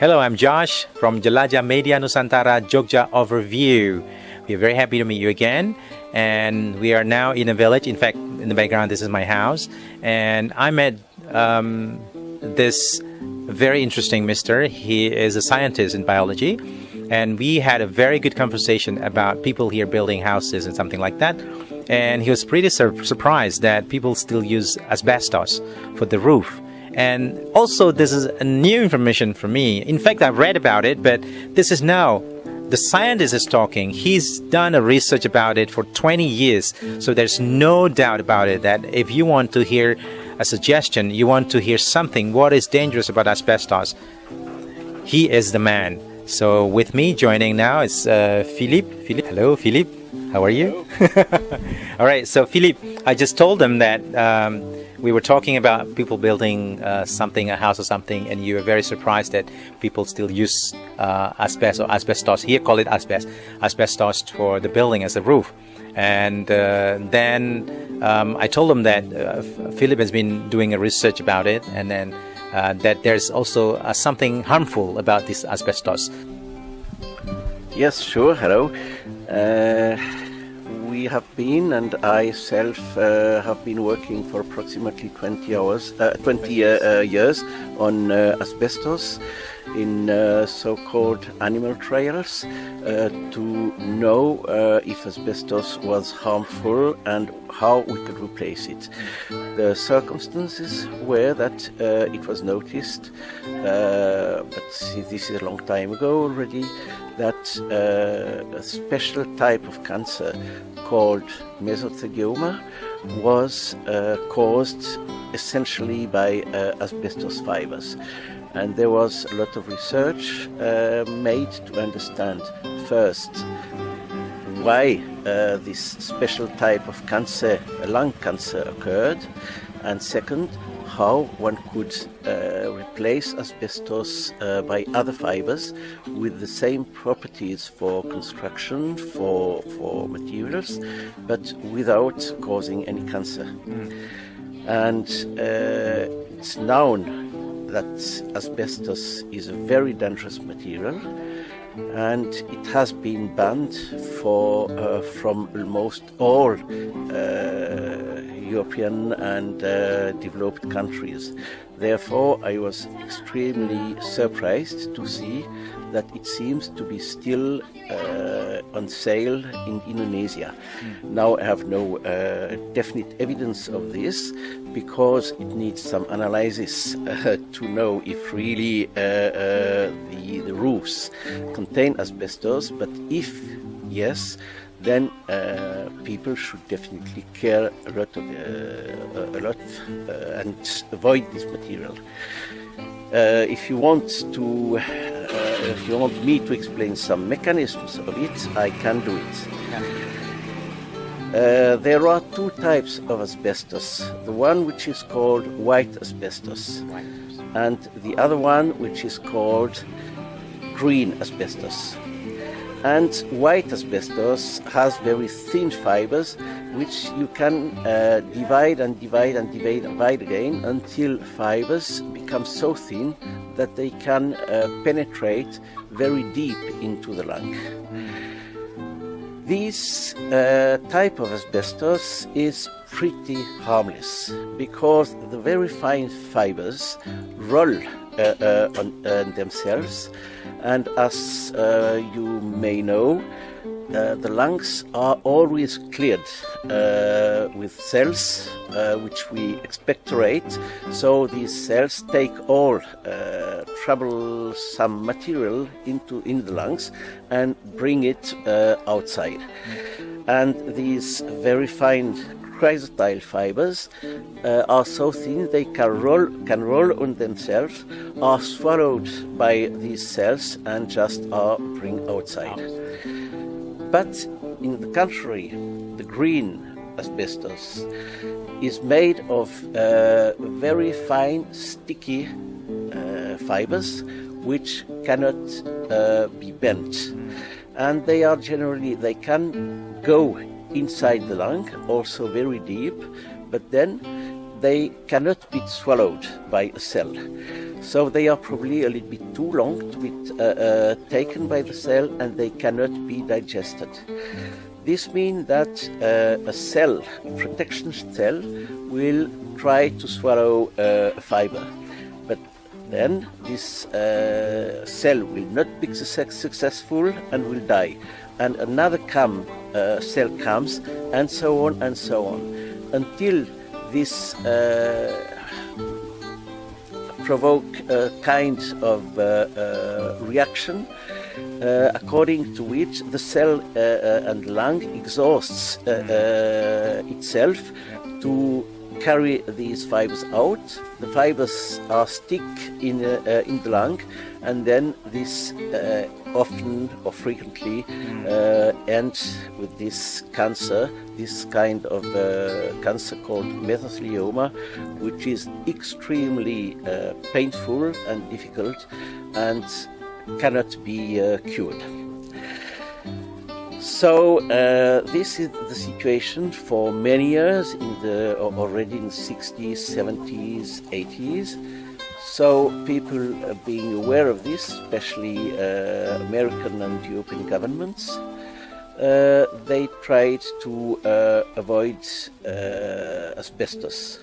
Hello, I'm Josh from Jelajah Media Nusantara Jogja Overview. We're very happy to meet you again, and we are now in a village. In fact, in the background, this is my house, and I met this very interesting mister. He is a scientist in biology, and we had a very good conversation about people here building houses and something like that. And he was pretty surprised that people still use asbestos for the roof. And also, this is a new information for me. In fact, I've read about it, but this is now the scientist is talking. He's done a research about it for 20 years. So there's no doubt about it that if you want to hear a suggestion, you want to hear something, what is dangerous about asbestos, he is the man. So with me joining now is Philippe. Hello, Philippe. How are you? All right. So Philippe, I just told him that we were talking about people building something, a house or something, and you were very surprised that people still use asbestos. Here, call it asbestos for the building as a roof. And then I told him that Philip has been doing a research about it, and then that there's also something harmful about this asbestos. Yes, sure. Hello. We have been, and I self have been working for approximately 20 years on asbestos in so-called animal trials to know if asbestos was harmful and how we could replace it. The circumstances were that it was noticed, but this is a long time ago already, that a special type of cancer called mesothelioma was caused essentially by asbestos fibers. And there was a lot of research made to understand first why this special type of cancer, lung cancer, occurred, and second, how one could replace asbestos by other fibers with the same properties for construction, for materials, but without causing any cancer. And it's known that asbestos is a very dangerous material, and it has been banned from almost all European and developed countries. Therefore, I was extremely surprised to see that it seems to be still on sale in Indonesia. Now I have no definite evidence of this, because it needs some analysis to know if really the roofs contain asbestos, but if yes, then people should definitely care a lot and avoid this material. If you want me to explain some mechanisms of it, I can do it. There are two types of asbestos. The one which is called white asbestos, and the other one which is called green asbestos. And white asbestos has very thin fibers, which you can divide again until fibers become so thin that they can penetrate very deep into the lung. This type of asbestos is pretty harmless, because the very fine fibers roll on themselves, and as you may know, the lungs are always cleared with cells which we expectorate. So these cells take all troublesome material into the lungs and bring it outside. And these very fine chrysotile fibers are so thin they can roll on themselves, are swallowed by these cells, and just are bring outside. But in the contrary, the green asbestos is made of very fine, sticky fibers which cannot be bent, and they can go inside the lung, also very deep, but then they cannot be swallowed by a cell. So they are probably a little bit too long to be taken by the cell, and they cannot be digested. This means that a cell, a protection cell, will try to swallow a fiber. But then this cell will not be successful and will die. And another cell comes, and so on and so on, until this provoke a kind of reaction according to which the cell and lung exhausts itself to carry these fibers out. The fibers are stick in the lung, and then this often or frequently ends with this cancer, this kind of cancer called mesothelioma, which is extremely painful and difficult and cannot be cured. So this is the situation for many years already in the 60s, 70s, 80s. So people being aware of this, especially American and European governments, they tried to avoid asbestos.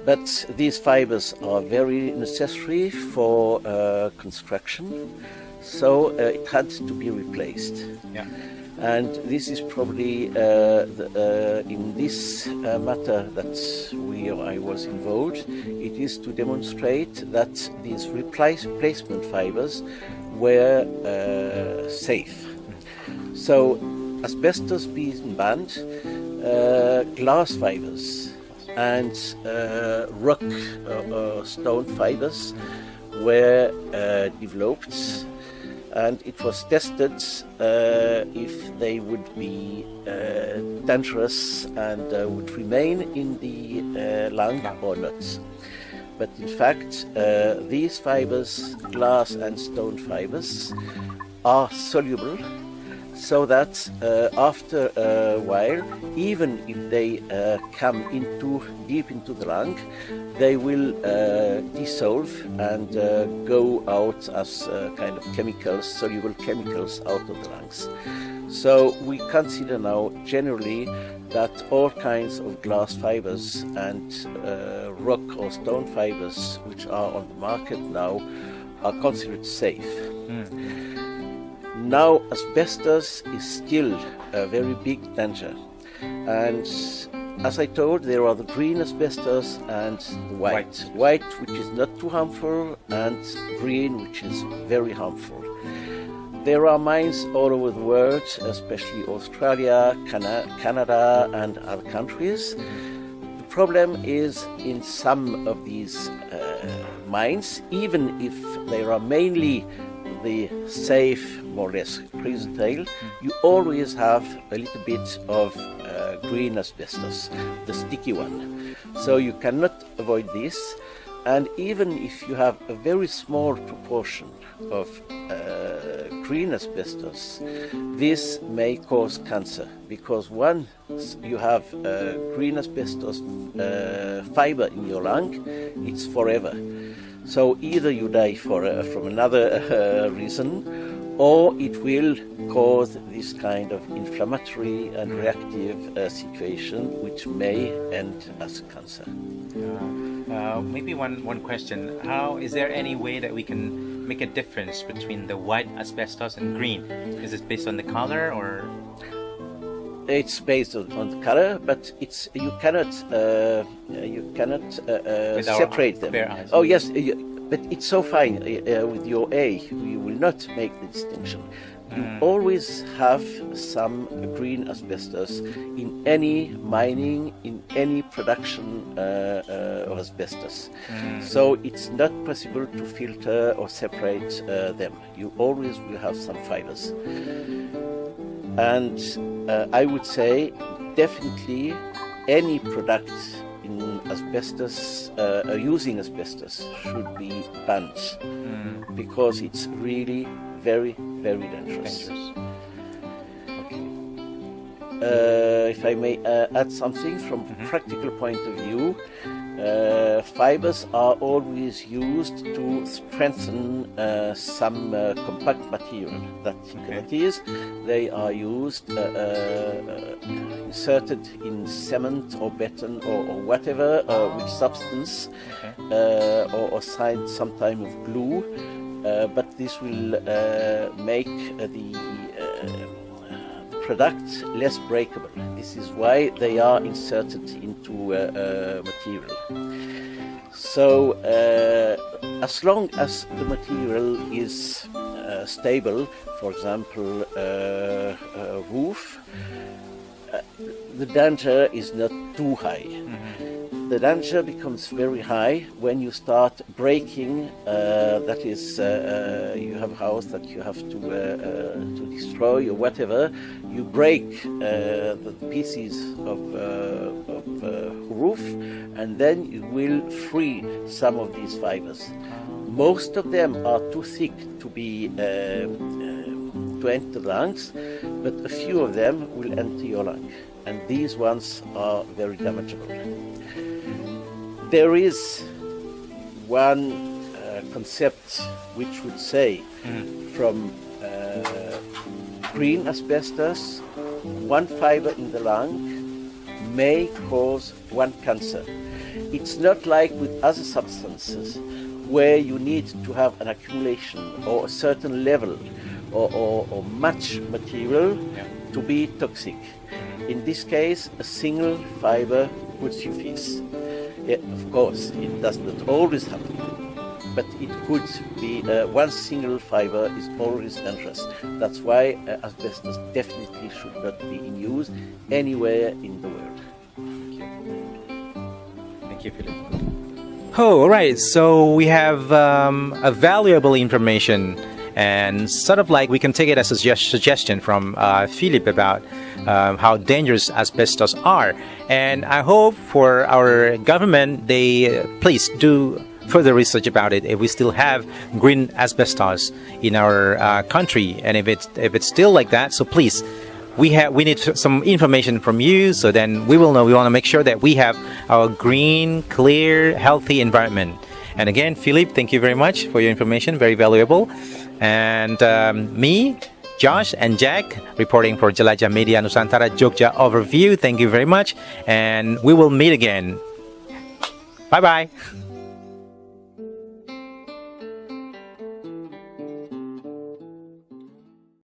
But these fibers are very necessary for construction, so it had to be replaced. Yeah. And this is probably in this matter that I was involved. It is to demonstrate that these replacement fibers were safe. So asbestos being banned, glass fibers and rock stone fibers were developed, and it was tested if they would be dangerous and would remain in the lung or not. But in fact, these fibers, glass and stone fibers, are soluble, so that after a while, even if they come deep into the lung, they will dissolve and go out as kind of chemicals, soluble chemicals out of the lungs. So we consider now generally that all kinds of glass fibers and rock or stone fibers which are on the market now are considered safe. Now asbestos is still a very big danger, and as I told, there are the green asbestos and the white. White, which is not too harmful, and green, which is very harmful. There are mines all over the world, especially Australia, Canada and other countries. The problem is in some of these mines, even if they are mainly the safe, more or less, chrysotile, you always have a little bit of green asbestos, the sticky one. So you cannot avoid this, and even if you have a very small proportion of green asbestos, this may cause cancer, because once you have green asbestos fiber in your lung, it's forever. So either you die from another reason, or it will cause this kind of inflammatory and reactive situation, which may end as cancer. Maybe one question. Is there any way that we can make a difference between the white asbestos and green? Is it based on the color, or? It's based on the color, but you cannot separate them. Bare eyes. Oh yes, but it's so fine with your eye. You will not make the distinction. You always have some green asbestos in any mining, in any production of asbestos. So it's not possible to filter or separate them. You always will have some fibers. And I would say definitely any product in asbestos, using asbestos, should be banned, because it's really very, very dangerous. Okay. If I may add something from a practical point of view, Fibers are always used to strengthen some compact material. That is, they are used inserted in cement or beton or whatever, with substance, or signed sometime with glue. But this will make the product less breakable. This is why they are inserted into material. So as long as the material is stable, for example, roof, the danger is not too high. The danger becomes very high when you start breaking. That is, you have a house that you have to destroy or whatever. You break the pieces of roof, and then you will free some of these fibers. Most of them are too thick to be to enter the lungs, but a few of them will enter your lung, and these ones are very damageable. There is one concept which would say from green asbestos, one fiber in the lung may cause one cancer. It's not like with other substances where you need to have an accumulation or a certain level or much material to be toxic. In this case, a single fiber would suffice. Of course, it does not always happen, but it could be one single fiber is always dangerous. That's why asbestos definitely should not be in use anywhere in the world. Thank you, Philip. Oh, all right. So we have a valuable information, and sort of like we can take it as a suggestion from Philip about how dangerous asbestos are. And I hope for our government, they please do further research about it. If we still have green asbestos in our country, and if it's still like that, so please, we need some information from you, so then we will know. We want to make sure that we have our green, clear, healthy environment. And again, Philip, thank you very much for your information, very valuable. And me, Josh and Jack, reporting for Jelajah Media Nusantara Jogja Overview. Thank you very much, and we will meet again. Bye-bye.